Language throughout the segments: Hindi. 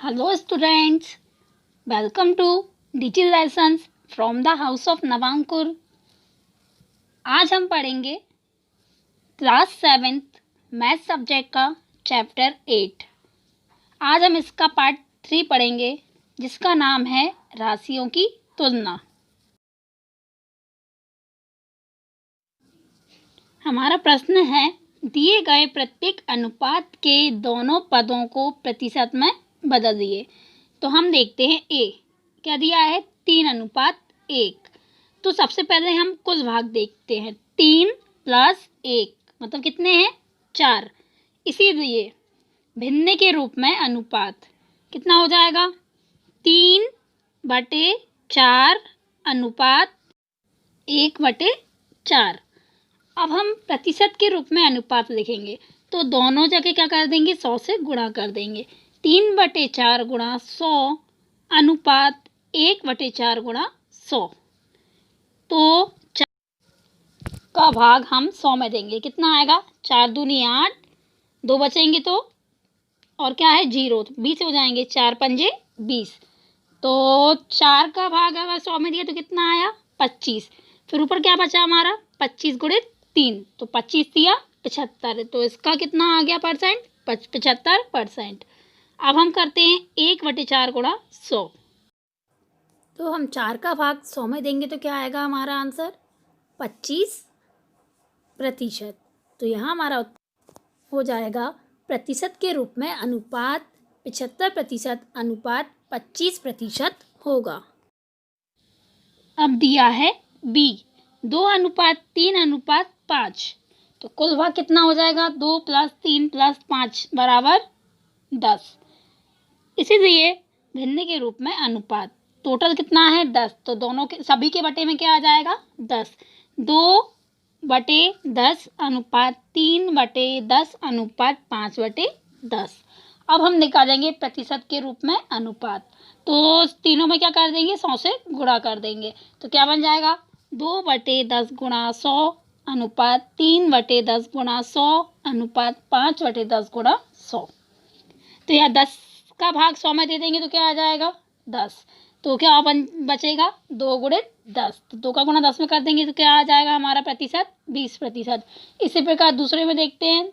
Hello students, welcome to Digital Lessons from the House of Navankur। आज हम पढ़ेंगे क्लास 7th मैथ सब्जेक्ट का चैप्टर 8। आज हम इसका पार्ट 3 पढ़ेंगे जिसका नाम है राशियों की तुलना। हमारा प्रश्न है, दिए गए प्रत्येक अनुपात के दोनों पदों को प्रतिशत में बदल दिए। तो हम देखते हैं ए क्या दिया है, 3:1। तो सबसे पहले हम कुल भाग देखते हैं, 3 + 1 मतलब कितने हैं, 4। इसीलिए भिन्न के रूप में अनुपात कितना हो जाएगा, 3/4 अनुपात 1/4। अब हम प्रतिशत के रूप में अनुपात लिखेंगे तो दोनों जगह क्या कर देंगे, 100 से गुणा कर देंगे। 3/4 गुणा 100 अनुपात 1/4 गुणा 100। तो 4 का भाग हम 100 में देंगे, कितना आएगा, 4 दूनी 8, 2 बचेंगे तो और क्या है 0, तो 20 हो जाएंगे, 4 पंजे 20। तो 4 का भाग अगर 100 में दिया तो कितना आया, 25। फिर ऊपर क्या बचा हमारा, 25 × 3, तो 25 दिया 75, तो इसका कितना आ गया परसेंट, 75%। अब हम करते हैं 1/4 गुणा 100। तो हम 4 का भाग 100 में देंगे तो क्या आएगा हमारा आंसर, 25%। तो यहाँ हमारा हो जाएगा प्रतिशत के रूप में अनुपात 75% अनुपात 25% होगा। अब दिया है बी 2:3:5। तो कुल भाग कितना हो जाएगा, 2 + 3 + 5 = 10। इसीलिए भिन्न के रूप में अनुपात टोटल कितना है, 10। तो दोनों के सभी के बटे में क्या आ जाएगा, 10। 2/10 अनुपात 3/10 अनुपात 5/10। अब हम निकालेंगे प्रतिशत के रूप में अनुपात, तो तीनों में क्या कर देंगे, 100 से गुणा कर देंगे। तो क्या बन जाएगा, 2/10 गुणा 100 अनुपात 3/10 गुणा 100 अनुपात 5/10 गुणा 100। तो यह 10 का भाग 100 में दे देंगे तो क्या आ जाएगा, 10। तो क्या बचेगा, 2 × 10। तो 2 का गुणा 10 में कर देंगे तो क्या आ जाएगा हमारा प्रतिशत, 20%। इसी प्रकार दूसरे में देखते हैं,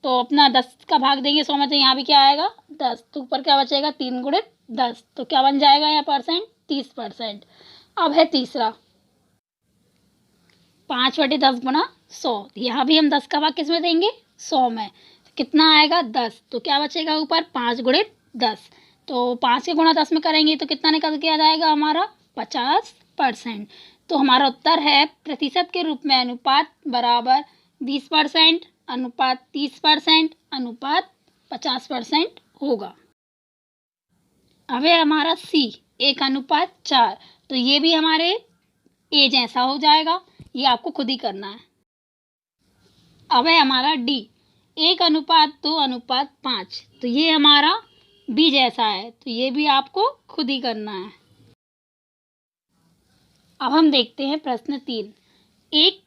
तो अपना 10 का भाग देंगे 100 में तो यहाँ भी क्या आएगा, 10। तो ऊपर क्या बचेगा, 3 × 10, तो क्या बन जाएगा यह परसेंट, 30%। अब है तीसरा 5/10 गुणा 100। यहाँ भी हम 10 का भाग किस में देंगे, 100 में। तो कितना आएगा, 10। तो क्या बचेगा ऊपर, 5 × 10। तो 5 के गुणा 10 में करेंगे तो कितना निकल के आ जाएगा हमारा, 50%। तो हमारा उत्तर है प्रतिशत के रूप में अनुपात बराबर 20% अनुपात 30% अनुपात 50% होगा। अब है हमारा सी 1:4। तो ये भी हमारे ए जैसा हो जाएगा, ये आपको खुद ही करना है। अब है हमारा डी 1:2:5। तो ये हमारा बी जैसा है, तो ये भी आपको खुद ही करना है। अब हम देखते हैं प्रश्न 3। एक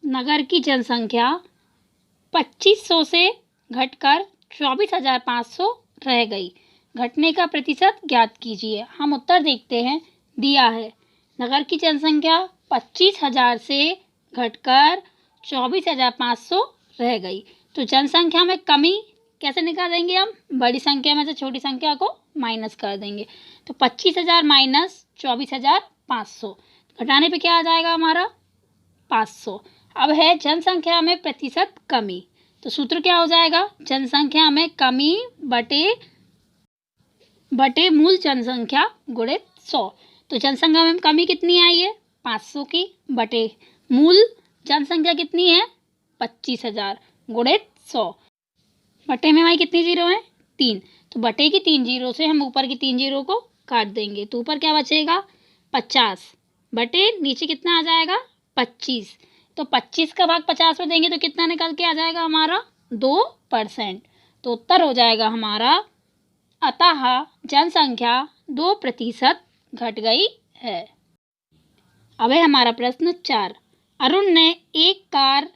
नगर की जनसंख्या 2500 से घटकर 24,500 रह गई, घटने का प्रतिशत ज्ञात कीजिए। हम उत्तर देखते हैं, दिया है नगर की जनसंख्या 25,000 से घटकर 24,500 रह गई। तो जनसंख्या में कमी कैसे निकालेंगे, हम बड़ी संख्या में से छोटी संख्या को माइनस कर देंगे। तो 25,000 माइनस 24,500 घटाने पे क्या आ जाएगा हमारा, 500। अब है जनसंख्या में प्रतिशत कमी, तो सूत्र क्या हो जाएगा, जनसंख्या में कमी बटे मूल जनसंख्या गुणित 100। तो जनसंख्या में कमी कितनी आई है, 500 की, बटे मूल जनसंख्या कितनी है, 25,000 गुणित 100। बटे में हमारी कितनी जीरो है, 3। तो बटे की 3 जीरो से हम ऊपर की 3 जीरो को काट देंगे, तो ऊपर क्या बचेगा, 50 बटे नीचे कितना आ जाएगा, 25। तो 25 का भाग 50 में देंगे तो कितना निकल के आ जाएगा हमारा, 2%। तो उत्तर हो जाएगा हमारा, अतः जनसंख्या 2% घट गई है। अब है हमारा प्रश्न 4। अरुण ने एक कार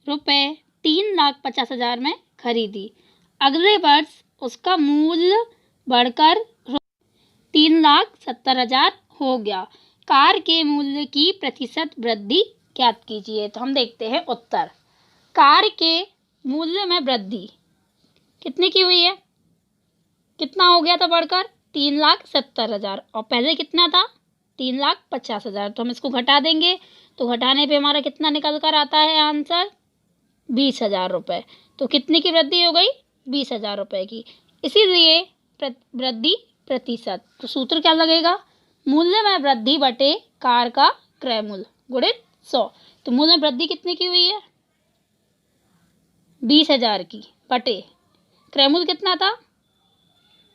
₹3,50,000 में खरीदी। अगले वर्ष उसका मूल्य बढ़कर 3,70,000 हो गया। कार के मूल्य की प्रतिशत वृद्धि ज्ञात कीजिए। तो हम देखते हैं उत्तर। कार के मूल्य में वृद्धि कितने की हुई है? कितना हो गया था बढ़कर? 3,70,000, और पहले कितना था? 3,50,000। तो हम इसको घटा देंगे, तो घटाने पे हमारा कितना निकल कर आता है आंसर? 20,000 रुपये। तो कितने की वृद्धि हो गई? 20,000 रुपये की। इसीलिए वृद्धि प्रतिशत, तो सूत्र क्या लगेगा? मूल्य में वृद्धि बटे कार का क्रय मूल्य गुणित 100। तो मूल्य में वृद्धि कितने की हुई है? 20,000 की, बटे क्रय मूल्य कितना था?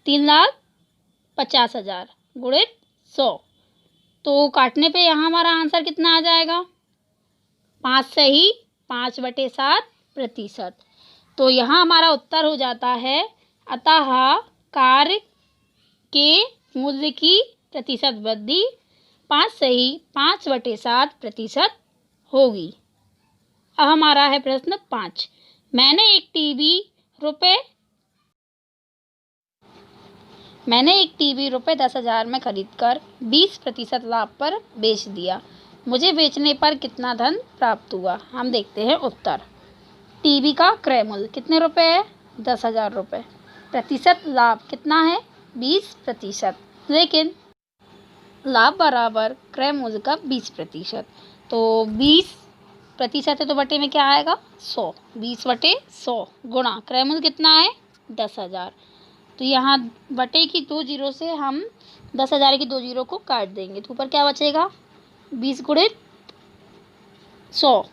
3,50,000 गुणित 100। तो काटने पे यहाँ हमारा आंसर कितना आ जाएगा? 5 से ही 5/7%। तो यहाँ हमारा उत्तर हो जाता है, अतः कार के मूल्य की प्रतिशत वृद्धि 5 से ही 5/7% होगी। अब हमारा है प्रश्न 5। मैंने एक टीवी रुपये 10,000 में खरीदकर 20% लाभ पर बेच दिया। मुझे बेचने पर कितना धन प्राप्त हुआ? हम देखते हैं उत्तर। टीवी का क्रय मूल्य कितने रुपए है? 10,000 रुपये। प्रतिशत लाभ कितना है? 20%। लेकिन लाभ बराबर क्रय मूल्य का 20%। तो 20% है तो बटे में क्या आएगा? 100। 20/100 गुणा क्रय मूल्य कितना है? 10,000। तो यहाँ बटे की 2 जीरो से हम 10,000 की 2 जीरो को काट देंगे, तो ऊपर क्या बचेगा? 20 गुणित 100।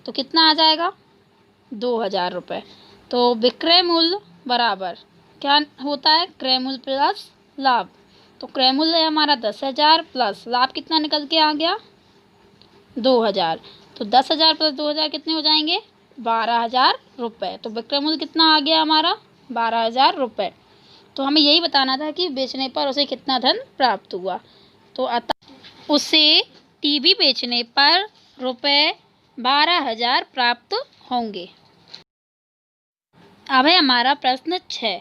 तो कितना आ जाएगा? 2,000 रुपये। तो विक्रय मूल्य बराबर क्या होता है? क्रय मूल्य प्लस लाभ। तो क्रय मूल्य है हमारा 10,000 प्लस लाभ कितना निकल के आ गया? 2,000। तो 10,000 प्लस 2,000 कितने हो जाएंगे? 12,000 रुपये। तो विक्रय मूल्य कितना आ गया हमारा? 12,000 रुपये। तो हमें यही बताना था कि बेचने पर उसे कितना धन प्राप्त हुआ। तो अतः उसे टीवी बेचने पर रुपये 12,000 प्राप्त होंगे। अब है हमारा प्रश्न 6।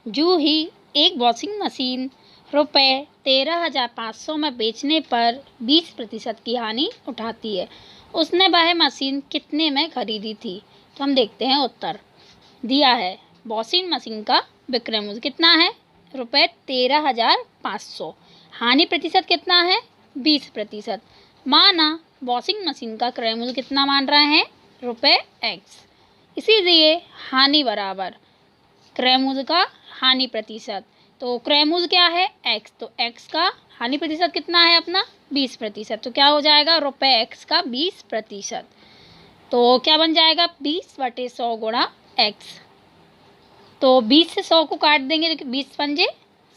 जूही एक वॉशिंग मशीन रुपये 13,500 में बेचने पर 20% की हानि उठाती है। उसने वह मशीन कितने में खरीदी थी? तो हम देखते हैं उत्तर। दिया है वॉशिंग मशीन का विक्रय मूल्य कितना है? रुपये 13,500। हानि प्रतिशत कितना है? 20%। माना वॉशिंग मशीन का क्रय मूल्य कितना मान रहे हैं? रुपये X। इसीलिए हानि बराबर क्रय मूल्य का हानि प्रतिशत। तो क्रय मूल्य क्या है? X। तो X का हानि प्रतिशत कितना है अपना? 20%। तो क्या हो जाएगा? रुपये X का 20%। तो क्या बन जाएगा? 20/100 गुणा X। तो 20 से 100 को काट देंगे, तो 20 पंजे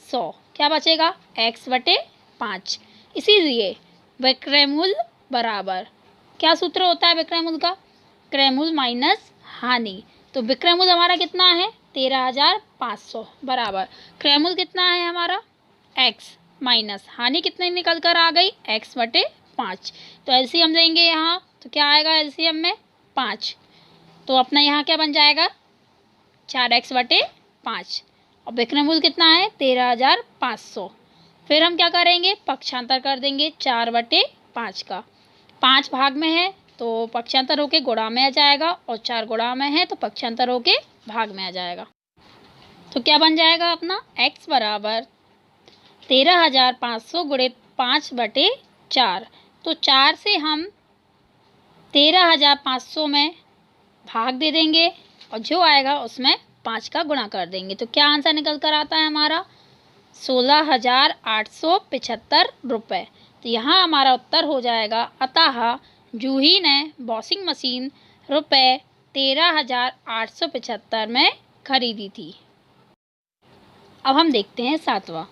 100, क्या बचेगा? X/5। इसीलिए विक्रय मूल्य बराबर क्या सूत्र होता है विक्रय मूल्य का? क्रय मूल्य माइनस हानि। तो विक्रय मूल्य हमारा कितना है? 13,500 बराबर क्रय मूल्य कितना है हमारा? X माइनस हानि कितने निकल कर आ गई? X/5। तो एलसीएम लेंगे यहाँ, तो क्या आएगा एलसीएम में? 5। तो अपना यहाँ क्या बन जाएगा? 4x/5। और विक्रय मूल्य कितना है? 13,500। फिर हम क्या करेंगे? पक्षांतर कर देंगे 4/5 का। 5 भाग में है तो पक्षांतर होके गुणा में आ जाएगा, और 4 गुणा में है तो पक्षांतर होके भाग में आ जाएगा। तो क्या बन जाएगा अपना? x बराबर 13,500 गुणित 5/4। तो 4 से हम 13,500 में भाग दे देंगे, और जो आएगा उसमें 5 का गुणा कर देंगे। तो क्या आंसर निकल कर आता है हमारा? 16,875 रुपये। तो यहाँ हमारा उत्तर हो जाएगा, अतः जूही ने वॉशिंग मशीन रुपये 13,875 में खरीदी थी। अब हम देखते हैं 7वां।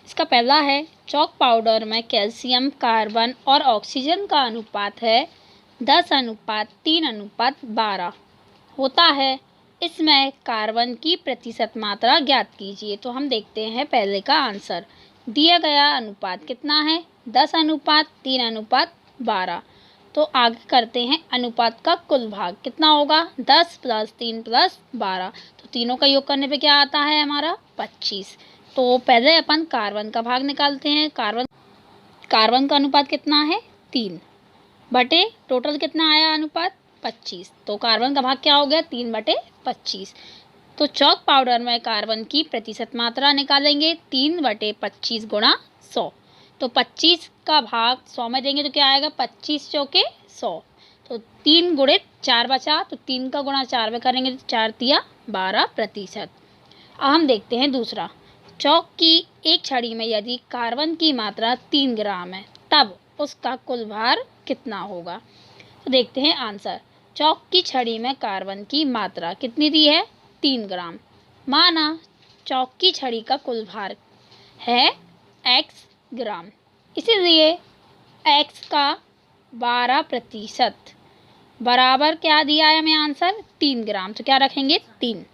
इसका पहला है चॉक पाउडर में कैल्शियम, कार्बन और ऑक्सीजन का अनुपात है 10:3:12 होता है। इसमें कार्बन की प्रतिशत मात्रा ज्ञात कीजिए। तो हम देखते हैं पहले का आंसर। दिया गया अनुपात कितना है? 10:3:12। तो आगे करते हैं अनुपात का कुल भाग कितना होगा? 10 + 3 + 12। तो तीनों का योग करने पे क्या आता है हमारा? 25। तो पहले अपन कार्बन का भाग निकालते हैं। कार्बन का अनुपात कितना है 3 बटे टोटल कितना आया अनुपात 25। तो कार्बन का भाग क्या हो गया 3 बटे 25। तो चॉक पाउडर में कार्बन की प्रतिशत मात्रा निकालेंगे 3 बटे 25 गुणा 100। तो 25 का भाग 100 में देंगे तो क्या आएगा 25 चौके 100। तो 3 गुणित 4 बचा, तो 3 का गुणा 4 में करेंगे तो 4 तिया 12%। अब हम देखते हैं दूसरा। चौक की एक छड़ी में यदि कार्बन की मात्रा 3 ग्राम है तब उसका कुल भार कितना होगा। तो देखते हैं आंसर। चौक की छड़ी में कार्बन की मात्रा कितनी दी है 3 ग्राम। माना चौक की छड़ी का कुल भार है x ग्राम, इसीलिए x का 12% बराबर क्या दिया है हमें आंसर 3 ग्राम। तो क्या रखेंगे 3।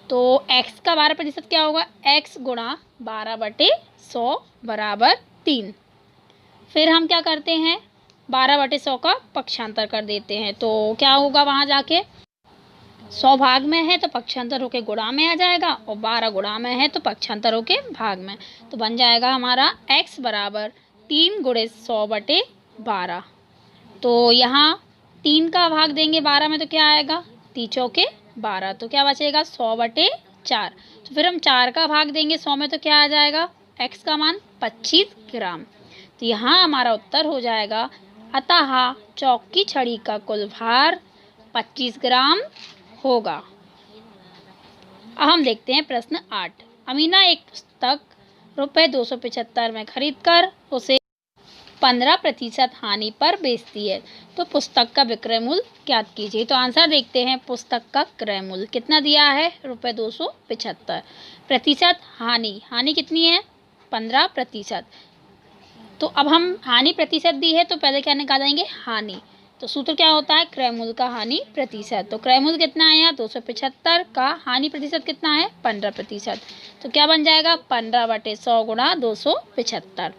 तो x का 12% क्या होगा x गुणा 12 बटे 100 बराबर 3। फिर हम क्या करते हैं 12 बटे 100 का पक्षांतर कर देते हैं। तो क्या होगा वहाँ जाके 100 भाग में है तो पक्षांतर होके गुणा में आ जाएगा, और 12 गुणा में है तो पक्षांतर होके भाग में। तो बन जाएगा हमारा x बराबर 3 गुणे 100 बटे 12। तो यहाँ 3 का भाग देंगे 12 में तो क्या आएगा 3 चौके 12। तो क्या बचेगा 100 बटे 4। तो फिर हम 4 का भाग देंगे 100 में तो क्या आ जाएगा x का मान 25 ग्राम। तो यहाँ हमारा उत्तर हो जाएगा अतः चौक की छड़ी का कुल भार 25 ग्राम होगा। अब हम देखते हैं प्रश्न 8। अमीना एक पुस्तक ₹275 में खरीदकर उसे 15% हानि पर बेचती है, तो पुस्तक का विक्रय मूल्य ज्ञात कीजिए। तो आंसर देखते हैं। पुस्तक का क्रय मूल्य कितना दिया है ₹275। प्रतिशत हानि कितनी है 15%। तो अब हम हानि प्रतिशत दी है तो पहले क्या निकालेंगे हानि। तो सूत्र क्या होता है क्रय मूल्य का हानि प्रतिशत। तो क्रय मूल्य कितना है यहाँ 275 का हानि प्रतिशत कितना है 15%। तो क्या बन जाएगा 15 बटे 100 गुणा 275।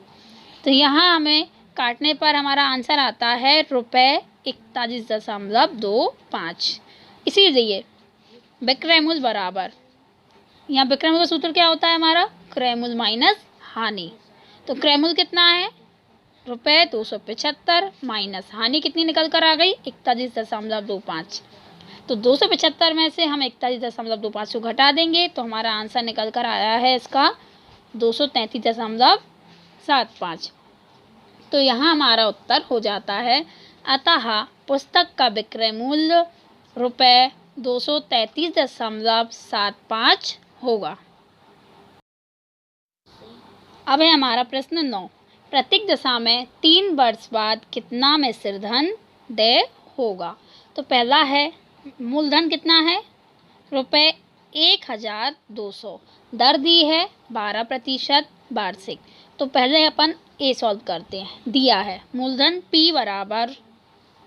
तो यहाँ हमें काटने पर हमारा आंसर आता है ₹41.25। इसीलिए विक्रय मूल्य बराबर, यहाँ विक्रय मूल्य का सूत्र क्या होता है हमारा क्रय मूल्य माइनस हानि। तो क्रय मूल्य कितना है ₹275 माइनस हानि कितनी निकल कर आ गई 41.25। तो 275 में से हम 41.25 को घटा देंगे तो हमारा आंसर निकल कर आया है इसका 233.75। तो यहाँ हमारा उत्तर हो जाता है अतः पुस्तक का विक्रय मूल्य ₹233.75 होगा। अब है हमारा प्रश्न 9। प्रत्येक दशा में 3 वर्ष बाद कितना मिश्र धन देय होगा। तो पहला है मूलधन कितना है ₹1200, दर दी है 12% वार्षिक। तो पहले अपन ए सॉल्व करते हैं। दिया है मूलधन P बराबर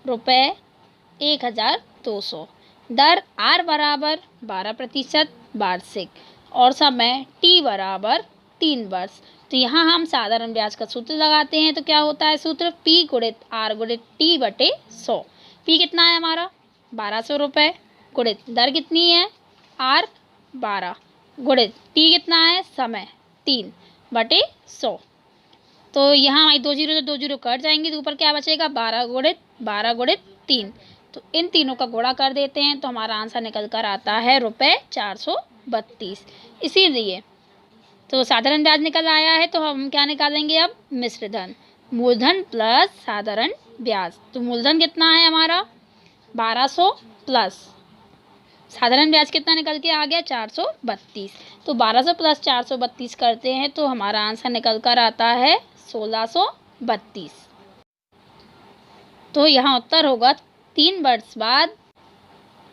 ₹1200, दर R बराबर 12% वार्षिक, और समय T बराबर 3 वर्ष। तो यहाँ हम साधारण ब्याज का सूत्र लगाते हैं। तो क्या होता है सूत्र P गुणित R गुणित T बटे 100। P कितना है हमारा ₹1200 गुणित दर कितनी है R 12 गुणित T कितना है समय 3 बटे 100। तो यहाँ हमारी 2 जीरो से 2 जीरो कट जाएंगे तो ऊपर क्या बचेगा 12 गुणित 3। तो इन तीनों का गुणा कर देते हैं तो हमारा आंसर निकल कर आता है ₹432। इसीलिए तो साधारण ब्याज निकल आया है तो हम क्या निकालेंगे अब मिश्र धन, मूलधन प्लस साधारण ब्याज। तो मूलधन कितना है हमारा 1200 प्लस साधारण ब्याज कितना निकल के आ गया 432। तो 1200 प्लस 432 करते हैं तो हमारा आंसर निकल कर आता है 1632। तो यहाँ उत्तर होगा 3 वर्ष बाद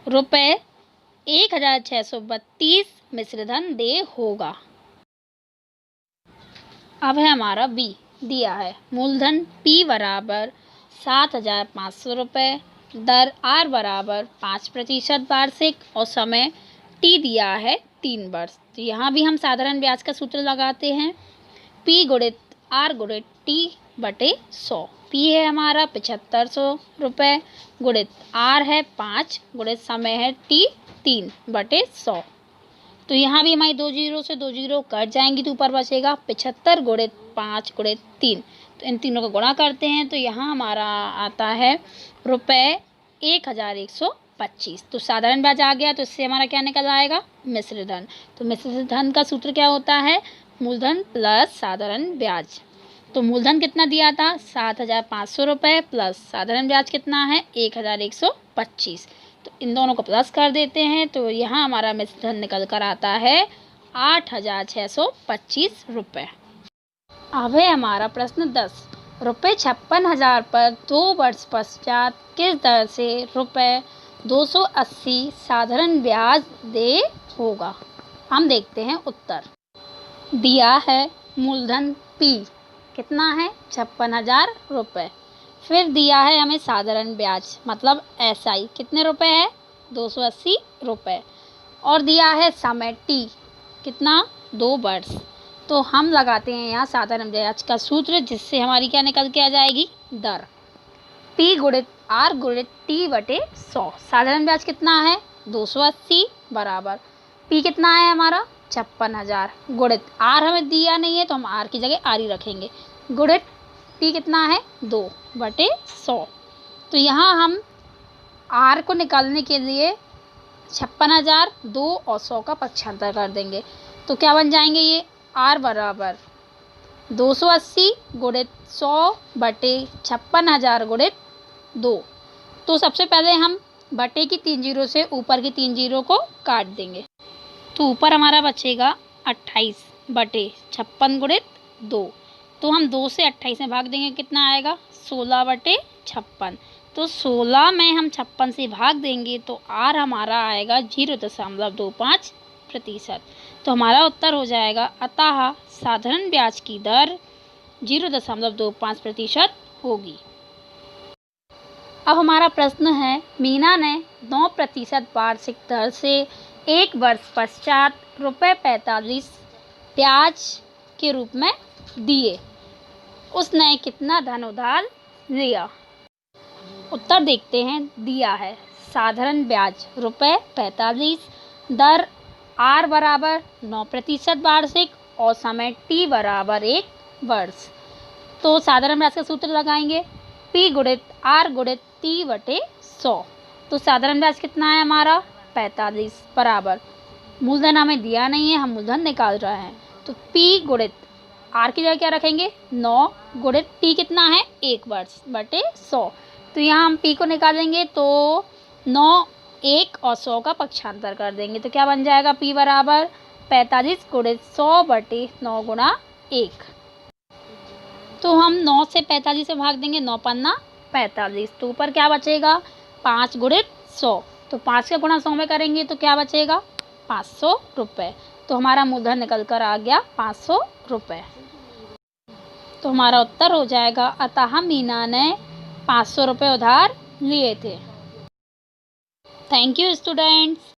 ₹1632 मिश्रधन देय होगा। अब है हमारा बी। दिया है मूलधन P बराबर ₹7500, दर R बराबर 5% वार्षिक, और समय T दिया है 3 वर्ष। तो यहाँ भी हम साधारण ब्याज का सूत्र लगाते हैं। P गुणित R गुणित T बटे 100। P है हमारा ₹7500 गुणित R है 5 गुणित समय है T 3 बटे 100। तो यहाँ भी हमारी 2 जीरो से 2 जीरो कट जाएंगी तो ऊपर बचेगा 75 गुणित 5 गुणित 3। तो इन तीनों को गुणा करते हैं तो यहाँ हमारा आता है रुपये 1125। तो साधारण ब्याज आ गया, तो इससे हमारा क्या निकल आएगा, मिश्र धन। तो मिश्र धन का सूत्र क्या होता है, मूलधन प्लस साधारण ब्याज। तो मूलधन कितना दिया था, 7,500 रुपये, प्लस साधारण ब्याज कितना है, 1,125। तो इन दोनों को प्लस कर देते हैं तो यहाँ हमारा मिश्र धन निकल कर आता है 8,625 रुपये। अब है हमारा प्रश्न 10। रुपये 56,000 पर 2 वर्ष पश्चात किस दर से रुपये 280 साधारण ब्याज दे होगा। हम देखते हैं उत्तर। दिया है मूलधन P कितना है, 56,000 रुपये। फिर दिया है हमें साधारण ब्याज मतलब SI कितने रुपए है, 280 रुपये। और दिया है समय T कितना, 2 वर्ष। तो हम लगाते हैं यहाँ साधारण ब्याज का सूत्र, जिससे हमारी क्या निकल के आ जाएगी, दर। P गुणित R गुणित T बटे 100। साधारण ब्याज कितना है, 280 बराबर P कितना है हमारा 56,000 गुणित R हमें दिया नहीं है तो हम R की जगह R ही रखेंगे, गुणित T कितना है 2 बटे 100। तो यहाँ हम R को निकालने के लिए 56,000 2 और 100 का पक्षांतर कर देंगे तो क्या बन जाएंगे ये, R बराबर 280 गुणित 100 बटे 56,000 गुणित 2। तो सबसे पहले हम बटे की 3 जीरो से ऊपर की 3 जीरो को काट देंगे तो ऊपर हमारा बचेगा 28 बटे 56 गुणित 2। तो हम 2 से 28 में भाग देंगे, कितना आएगा 16 बटे 56। तो 16 में हम 56 से भाग देंगे तो R हमारा आएगा 0.25%। तो हमारा उत्तर हो जाएगा अतः साधारण ब्याज की दर 0.25% होगी। अब हमारा प्रश्न है, मीना ने 9% वार्षिक दर से 1 वर्ष पश्चात रुपये 45 ब्याज के रूप में दिए, उसने कितना धन उधार लिया। उत्तर देखते हैं। दिया है साधारण ब्याज रुपये 45, दर R बराबर 9% वार्षिक और समय T बराबर 1 वर्ष। तो साधारण ब्याज का सूत्र लगाएंगे, P गुणित R गुणित T बटे 100। तो साधारण ब्याज कितना है हमारा 45 बराबर, मूलधन हमें दिया नहीं है, हम मूलधन निकाल रहे हैं तो P गुणित R की जगह क्या रखेंगे 9 गुणित T कितना है 1 वर्ष बटे 100। तो यहाँ हम P को निकालेंगे तो 9 1 और 100 का पक्षांतर कर देंगे तो क्या बन जाएगा, P बराबर 45 गुणित 100 बटे 9 गुणा 1। तो हम 9 से 45 से भाग देंगे, 9 पन्ना 45। तो ऊपर क्या बचेगा 5 गुणित 100। तो 5 का गुणा 100 में करेंगे तो क्या बचेगा 500 रुपये। तो हमारा मूलधन निकल कर आ गया 500 रुपये। तो हमारा उत्तर हो जाएगा अतः मीना ने 500 रुपये उधार लिए थे। Thank you students.